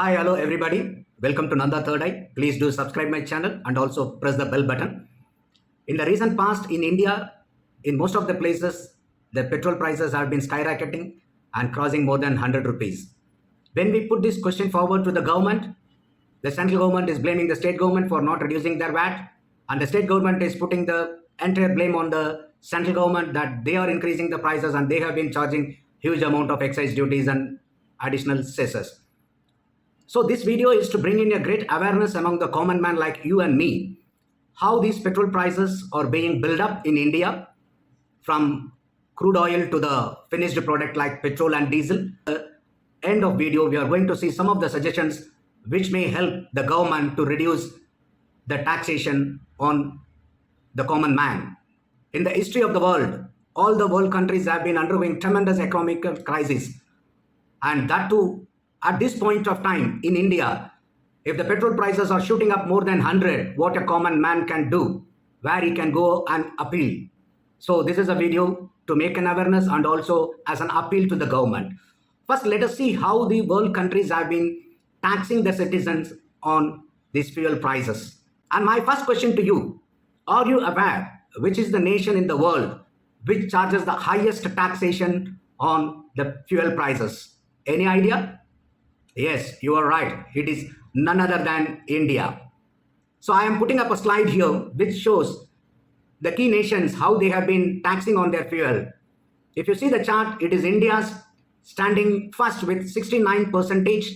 Hi, hello everybody. Welcome to Nanda Third Eye. Please do subscribe my channel and also press the bell button. In the recent past in India, in most of the places, the petrol prices have been skyrocketing and crossing more than 100 rupees. When we put this question forward to the government, the central government is blaming the state government for not reducing their VAT, and the state government is putting the entire blame on the central government that they are increasing the prices and they have been charging huge amount of excise duties and additional cesses. So this video is to bring in a great awareness among the common man like you and me, how these petrol prices are being built up in India from crude oil to the finished product like petrol and diesel. At the end of video, we are going to see some of the suggestions which may help the government to reduce the taxation on the common man. In the history of the world, all the world countries have been undergoing tremendous economic crisis, and that too at this point of time in India. If the petrol prices are shooting up more than 100, what a common man can do, where he can go and appeal. So this is a video to make an awareness and also as an appeal to the government. First, let us see how the world countries have been taxing the citizens on these fuel prices. And my first question to you, are you aware which is the nation in the world which charges the highest taxation on the fuel prices? Any idea? Yes, you are right. It is none other than India. So I am putting up a slide here which shows the key nations, how they have been taxing on their fuel. If you see the chart, it is India's standing first with 69%,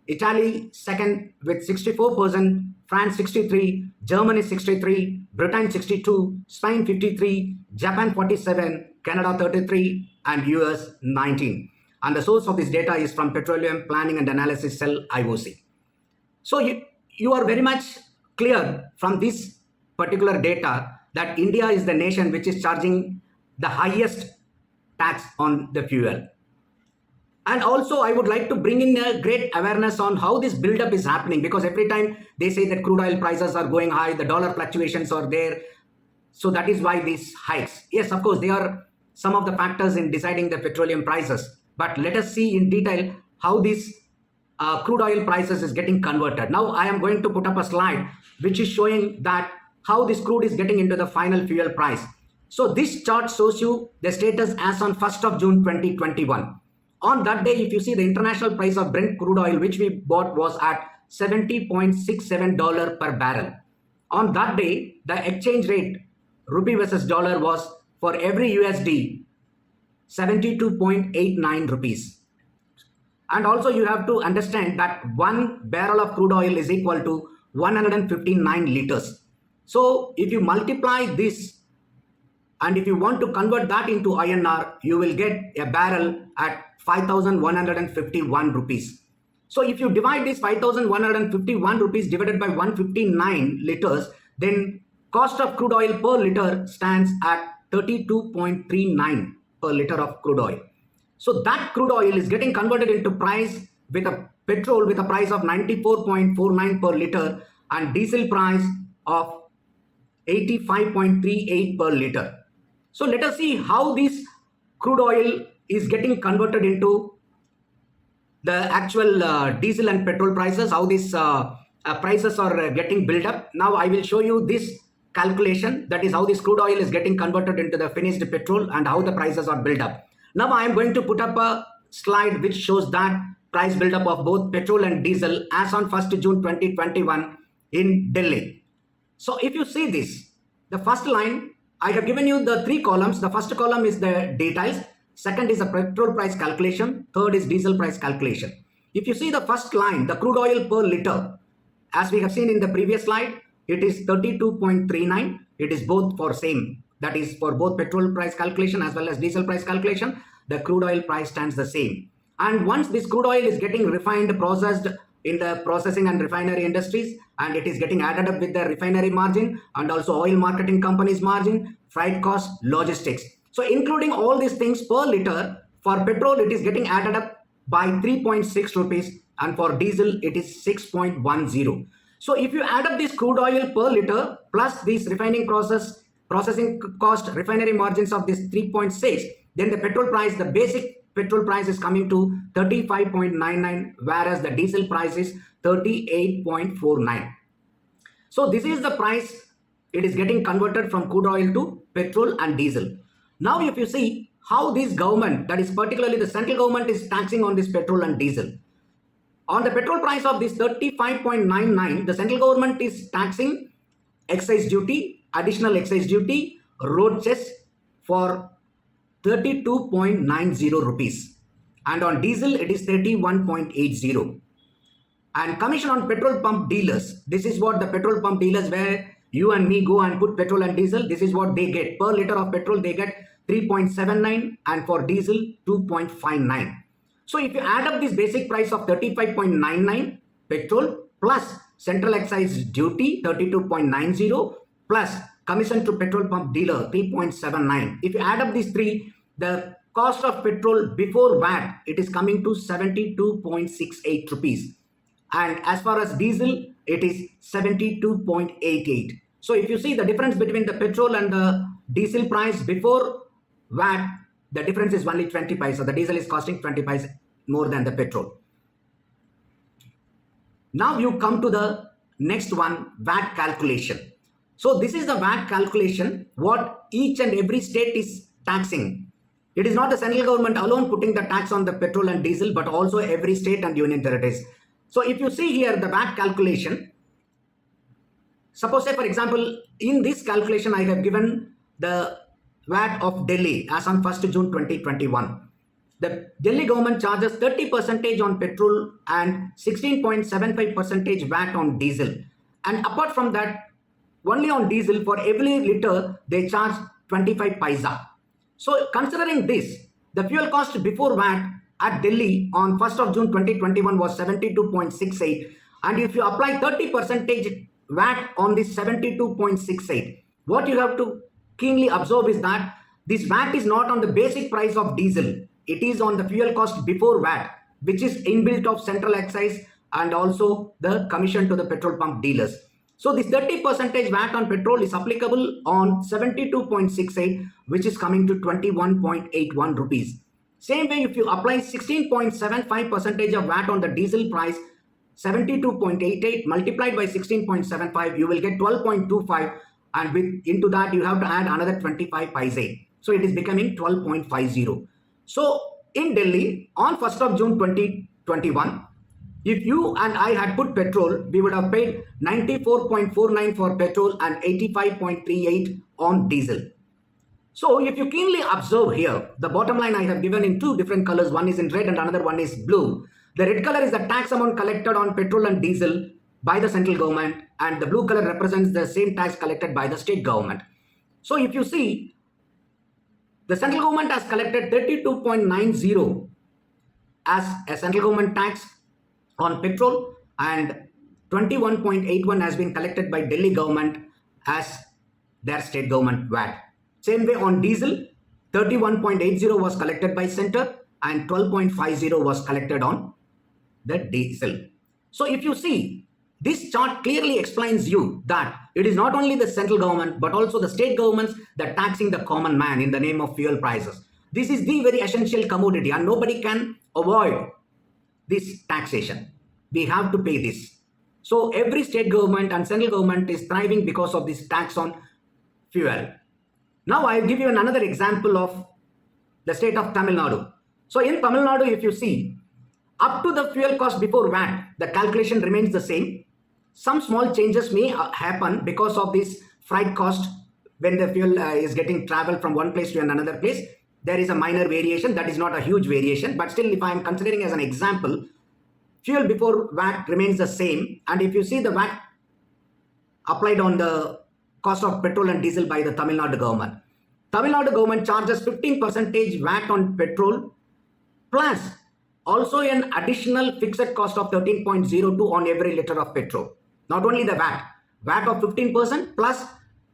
Italy second with 64%, France 63, Germany 63, Britain 62, Spain 53, Japan 47, Canada 33, and US 19. And the source of this data is from Petroleum Planning and Analysis Cell, IOC. So you are very much clear from this particular data that India is the nation which is charging the highest tax on the fuel. And also I would like to bring in a great awareness on how this buildup is happening, because every time they say that crude oil prices are going high, the dollar fluctuations are there. So that is why these hikes. Yes, of course, they are some of the factors in deciding the petroleum prices. But let us see in detail how this crude oil prices is getting converted. Now I am going to put up a slide which is showing that how this crude is getting into the final fuel price. So this chart shows you the status as on 1st of June 2021. On that day, if you see the international price of Brent crude oil which we bought was at $70.67 per barrel. On that day, the exchange rate rupee versus dollar was for every USD 72.89 rupees. And also you have to understand that 1 barrel of crude oil is equal to 159 liters. So if you multiply this and if you want to convert that into INR, you will get a barrel at 5,151 rupees. So if you divide this 5,151 rupees divided by 159 liters, then cost of crude oil per liter stands at 32.39 per liter of crude oil. So that crude oil is getting converted into price with a petrol with a price of 94.49 per liter and diesel price of 85.38 per liter. So let us see how this crude oil is getting converted into the actual diesel and petrol prices, how these prices are getting built up. Now I will show you this calculation, that is how this crude oil is getting converted into the finished petrol and how the prices are built up. Now I am going to put up a slide which shows that price buildup of both petrol and diesel as on 1st June 2021 in Delhi. So if you see this, the first line, I have given you the 3 columns. The first column is the details, second is the petrol price calculation, third is diesel price calculation. If you see the first line, the crude oil per liter, as we have seen in the previous slide, it is 32.39. It is both for same. That is for both petrol price calculation as well as diesel price calculation. The crude oil price stands the same. And once this crude oil is getting refined, processed in the processing and refinery industries, and it is getting added up with the refinery margin and also oil marketing companies margin, freight cost, logistics. So including all these things per liter, for petrol it is getting added up by 3.6 rupees and for diesel it is 6.10. So if you add up this crude oil per liter plus this refining processing cost, refinery margins of this 3.6, then the petrol price, the basic petrol price is coming to 35.99, whereas the diesel price is 38.49. So this is the price it is getting converted from crude oil to petrol and diesel. Now if you see how this government, that is particularly the central government, is taxing on this petrol and diesel. On the petrol price of this 35.99, the central government is taxing excise duty, additional excise duty, road cess for 32.90 rupees. And on diesel, it is 31.80. And commission on petrol pump dealers. This is what the petrol pump dealers, where you and me go and put petrol and diesel, this is what they get. Per liter of petrol, they get 3.79, and for diesel, 2.59. So if you add up this basic price of 35.99 petrol plus central excise duty 32.90 plus commission to petrol pump dealer 3.79. If you add up these three, the cost of petrol before VAT, it is coming to 72.68 rupees. And as far as diesel, it is 72.88. So if you see the difference between the petrol and the diesel price before VAT, the difference is only 20 paisa. The diesel is costing 20 paisa more than the petrol. Now you come to the next one, VAT calculation. So this is the VAT calculation, what each and every state is taxing. It is not the central government alone putting the tax on the petrol and diesel, but also every state and union territories. So if you see here the VAT calculation, suppose say for example, in this calculation I have given the VAT of Delhi as on 1st June 2021. The Delhi government charges 30% on petrol and 16.75% VAT on diesel. And apart from that, only on diesel for every liter they charge 25 paisa. So considering this, the fuel cost before VAT at Delhi on 1st of June 2021 was 72.68. And if you apply 30% VAT on this 72.68, what you have to keenly observe is that this VAT is not on the basic price of diesel. It is on the fuel cost before VAT, which is inbuilt of central excise and also the commission to the petrol pump dealers. So this 30% VAT on petrol is applicable on 72.68, which is coming to 21.81 rupees. Same way, if you apply 16.75% of VAT on the diesel price, 72.88 multiplied by 16.75, you will get 12.25, and into that you have to add another 25 paise. So it is becoming 12.50. So in Delhi on 1st of June 2021, if you and I had put petrol, we would have paid 94.49 for petrol and 85.38 on diesel. So if you keenly observe here, the bottom line I have given in two different colors. One is in red and another one is blue. The red color is the tax amount collected on petrol and diesel by the central government, and the blue color represents the same tax collected by the state government. So if you see, the central government has collected 32.90 as a central government tax on petrol, and 21.81 has been collected by Delhi government as their state government VAT. Same way on diesel, 31.80 was collected by center and 12.50 was collected on the diesel. So if you see, this chart clearly explains you that it is not only the central government but also the state governments that taxing the common man in the name of fuel prices. This is the very essential commodity and nobody can avoid this taxation. We have to pay this. So every state government and central government is thriving because of this tax on fuel. Now I'll give you another example of the state of Tamil Nadu. So in Tamil Nadu, if you see, up to the fuel cost before VAT, the calculation remains the same. Some small changes may happen because of this freight cost when the fuel is getting traveled from one place to another place. There is a minor variation, that is not a huge variation, but still if I am considering as an example, fuel before VAT remains the same. And if you see the VAT applied on the cost of petrol and diesel by the Tamil Nadu government. Tamil Nadu government charges 15% VAT on petrol plus also an additional fixed cost of 13.02 on every liter of petrol. Not only the VAT of 15% plus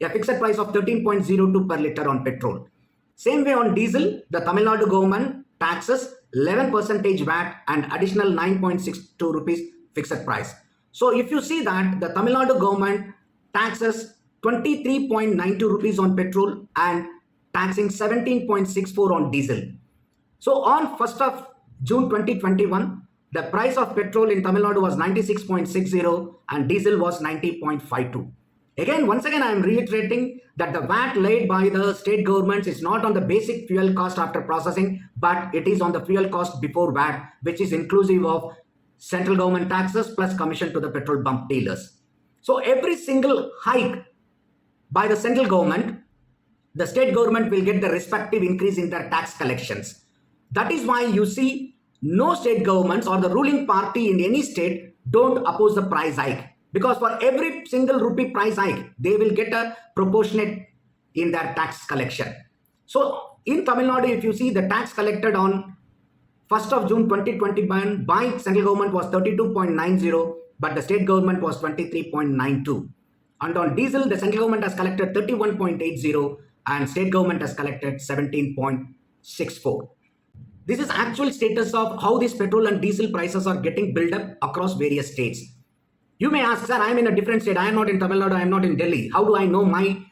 a fixed price of 13.02 per liter on petrol. Same way on diesel, the Tamil Nadu government taxes 11% VAT and additional 9.62 rupees fixed price. So if you see that the Tamil Nadu government taxes 23.92 rupees on petrol and taxing 17.64 on diesel. So on 1st of June 2021, the price of petrol in Tamil Nadu was 96.60 and diesel was 90.52. Again, once again, I am reiterating that the VAT laid by the state governments is not on the basic fuel cost after processing, but it is on the fuel cost before VAT, which is inclusive of central government taxes plus commission to the petrol pump dealers. So every single hike by the central government, the state government will get the respective increase in their tax collections. That is why you see no state governments or the ruling party in any state don't oppose the price hike. Because for every single rupee price hike, they will get a proportionate in their tax collection. So in Tamil Nadu, if you see the tax collected on 1st of June 2021 by central government was 32.90, but the state government was 23.92. And on diesel, the central government has collected 31.80 and state government has collected 17.64. This is actual status of how these petrol and diesel prices are getting built up across various states. You may ask, sir, I am in a different state. I am not in Tamil Nadu. I am not in Delhi. How do I know my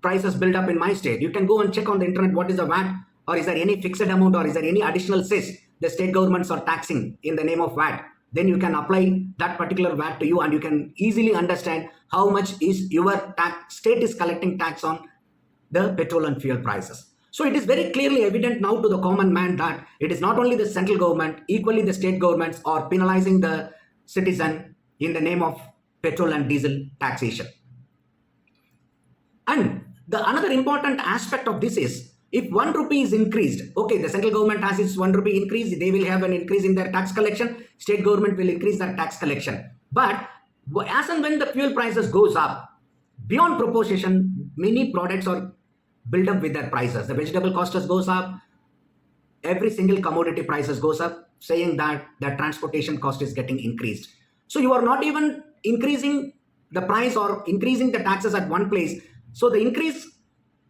prices build up in my state? You can go and check on the internet what is the VAT, or is there any fixed amount, or is there any additional cess the state governments are taxing in the name of VAT. Then you can apply that particular VAT to you and you can easily understand how much is your state is collecting tax on the petrol and fuel prices. So it is very clearly evident now to the common man that it is not only the central government, equally the state governments are penalizing the citizen in the name of petrol and diesel taxation. And the another important aspect of this is, if 1 rupee is increased, okay, the central government has its 1 rupee increase, they will have an increase in their tax collection, state government will increase their tax collection. But as and when the fuel prices goes up, beyond proportion, many products are built up with their prices. The vegetable cost goes up, every single commodity prices goes up, saying that the transportation cost is getting increased. So you are not even increasing the price or increasing the taxes at one place. So the increase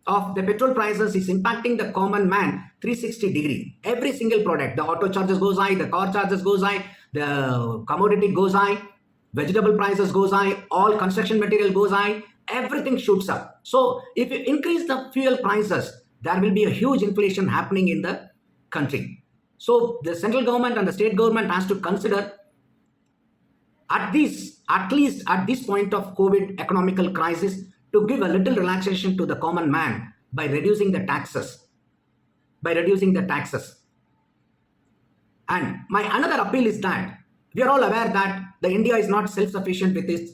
of the petrol prices is impacting the common man 360 degree. Every single product, the auto charges goes high, the car charges goes high, the commodity goes high, vegetable prices goes high, all construction material goes high, everything shoots up. So if you increase the fuel prices, there will be a huge inflation happening in the country. So the central government and the state government has to consider at least at this point of COVID economical crisis to give a little relaxation to the common man by reducing the taxes. And my another appeal is that we are all aware that the India is not self-sufficient with its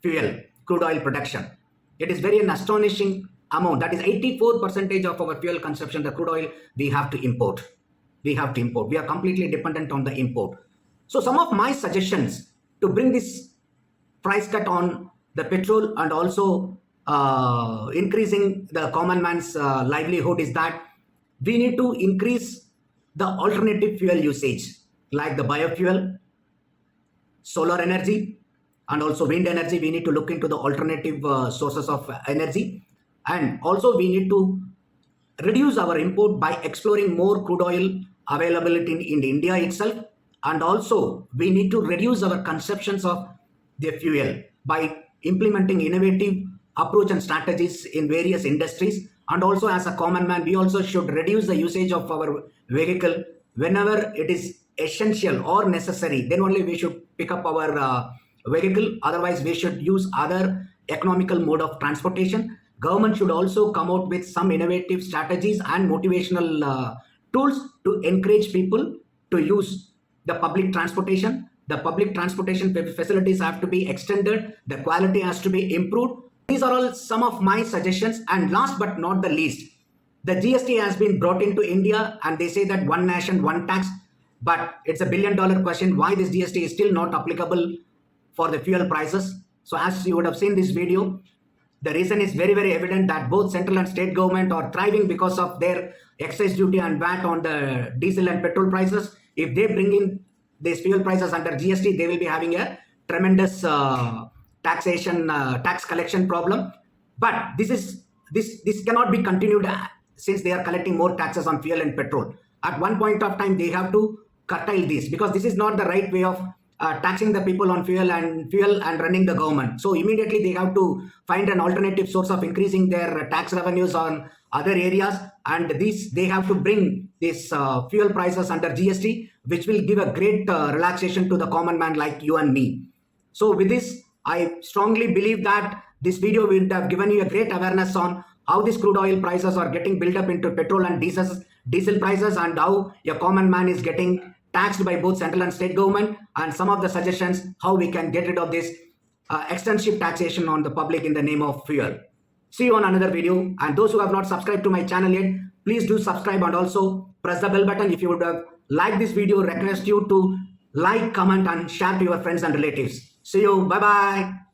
fuel, crude oil production. It is very an astonishing amount. That is 84% of our fuel consumption, the crude oil, we have to import. We are completely dependent on the import. So some of my suggestions to bring this price cut on the petrol and also increasing the common man's livelihood is that we need to increase the alternative fuel usage like the biofuel, solar energy, and also wind energy. We need to look into the alternative sources of energy, and also we need to reduce our import by exploring more crude oil availability in India itself, and also we need to reduce our consumptions of the fuel by implementing innovative approach and strategies in various industries. And also as a common man, we also should reduce the usage of our vehicle whenever it is essential or necessary. Then only we should pick up our vehicle. Otherwise we should use other economical mode of transportation. Government should also come out with some innovative strategies and motivational tools to encourage people to use the public transportation. The public transportation facilities have to be extended. The quality has to be improved. These are all some of my suggestions. And last but not the least, the GST has been brought into India and they say that one nation, one tax. But it's a $1 billion question why this GST is still not applicable for the fuel prices. So as you would have seen this video, the reason is very, very evident that both central and state government are thriving because of their excise duty and VAT on the diesel and petrol prices. If they bring in these fuel prices under GST, they will be having a tremendous tax collection problem. But this cannot be continued since they are collecting more taxes on fuel and petrol. At one point of time, they have to curtail this because this is not the right way of taxing the people on fuel and running the government. So immediately they have to find an alternative source of increasing their tax revenues on other areas, and they have to bring these fuel prices under GST, which will give a great relaxation to the common man like you and me. So with this, I strongly believe that this video will have given you a great awareness on how these crude oil prices are getting built up into petrol and diesel prices, and how a common man is getting taxed by both central and state government, and some of the suggestions how we can get rid of this extensive taxation on the public in the name of fuel. See you on another video, and those who have not subscribed to my channel yet, please do subscribe and also press the bell button. If you would have liked this video, request you to like, comment and share to your friends and relatives. See you. Bye bye.